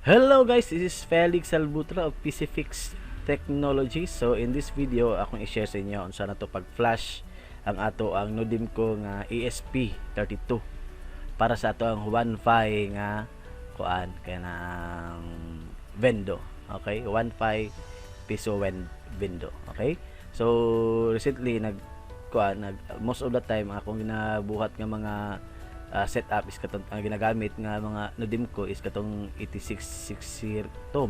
Hello guys, this is Felix Albutra of PCFix Technology. So in this video, akong i-share sa inyo kung saan na to pag-flash ang ato ang Nodim ko nga ESP32 para sa ato ang Wi-Fi nga kuan kaya ng Vendo. Okay, Wi-Fi piso Vendo. Okay, so recently most of the time akong ginabuhat nga mga setup is katong ginagamit nga mga Nodim ko is katong 8660 to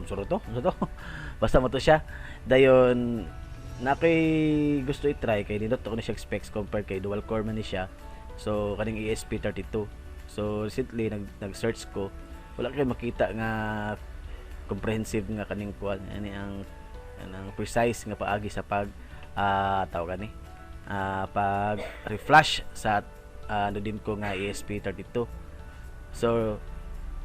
basta mo to siya dayon na kay gusto i-try kay nindot ko na siya specs compared kay dual core man ni siya, so kaning ESP32. So recently nag-search ko, wala kay makita nga comprehensive nga kaning kuan ani ang precise nga paagi sa pag tawag ni pag reflash sa Nodim ko nga ESP32. So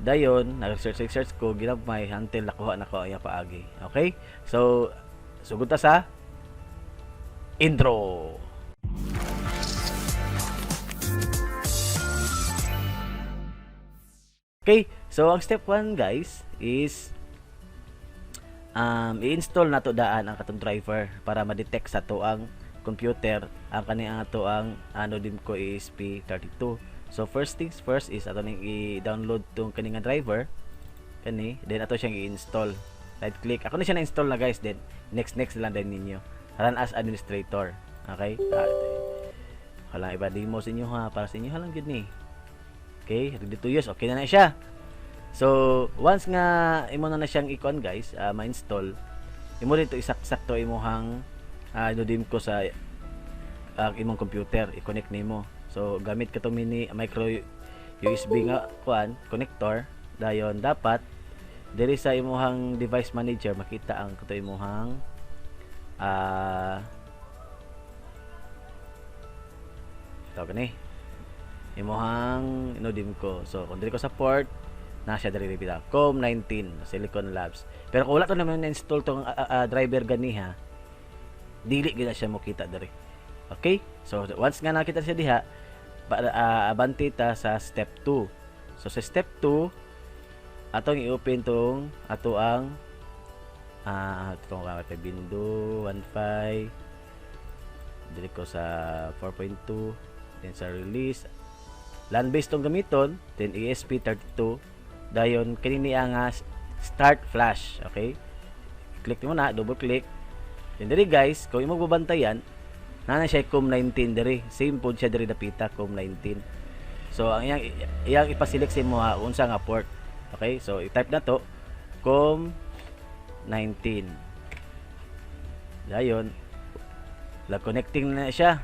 dayon nag-search ko ginagmay until nakuha na ko ang paagi. Okay, so sugod ta sa intro. Okay, so ang step 1 guys is i-install nato daan ang katong driver para ma-detect sa to ang computer ang kaniang ato ang Nodim ko ESP32. So first things first is ato ning i-download tong kaning driver kani, then ato siyang i-install. Right click. Ako na siya na-install na guys, then next lang din ninyo. Run as administrator. Okay? Hala iba demo sa inyo ha, para sa inyo halang gid ni. Okay, ready to use. Okay na siya. So once nga imo na siyang i-on guys, ma-install, imo dito isakto imong Nodim ko sa imong computer, i-connect nimo. So gamit ka to micro USB nga kuan connector, dayon dapat diri sa imong device manager makita ang kato imong tawag ni imong Nodim ko. So kung diri ko sa port na siya diri bitaw COM19 Silicon Labs, pero kung wala to naman na-install tong driver ganiha, dili gina siya mo kita diri. Okay, so once nga nakita siya diha, abanti ta sa step 2. So sa step 2 atong i-open tong ato ang itong Vendo 1.5 dili ko sa 4.2, then sa release LAN based tong gamiton, then ESP32, dayon kini nga start flash. Okay, click mo na, double click. Then diri guys, kung imo babantayan, nana siya COM19 diri. Same pod siya diri dapita COM19. So ang iyang ipa-select sa imo unsa nga port. Okay? So i-type na to COM19. Dayon, connecting na siya.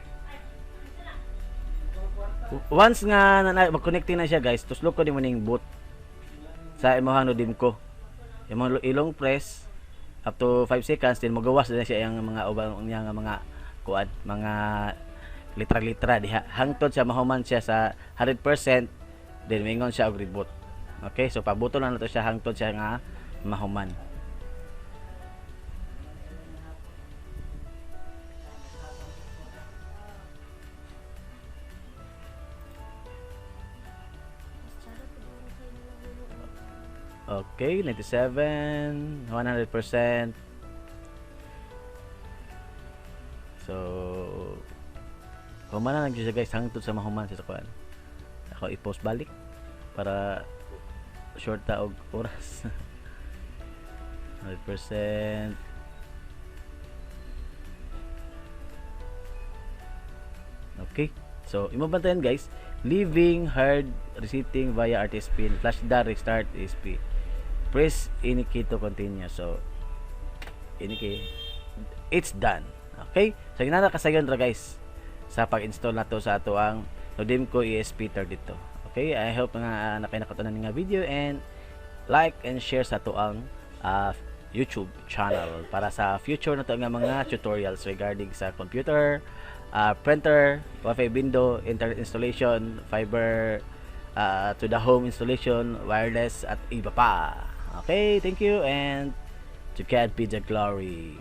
Once nga mag-connecting na siya guys, tuslok ko nimo ning boot sa imong Nodim ko. Imong ilong press up to 5 seconds, then magawas na siya yung mga ubang niya nga mga kuan, mga litra diha hangtod siya mahuman siya sa 100%, then mingon siya og reboot. Okay, so pabuto lang nato siya hangtod siya nga mahuman. Okay, 97, 100%. So, human na siya guys, hangtod sa mahuman siya sa kuan. Ako i-post balik para short ta og oras. 100%. Okay, so imo bantayan guys, leaving hard resetting via RTS pin, flash da restart ESP. Press any key to continue. So any key, it's done. Okay, so ginana kasayon ra guys sa pag-install nato sa ato ang Nodim ko ESP32. Okay, I hope nga nakatunan nga video, and like and share sa ato ang YouTube channel para sa future na to nga mga tutorials regarding sa computer, printer, Wi-Fi window, internet installation, fiber to the home installation, wireless at iba pa. Okay, thank you, and to God be the glory.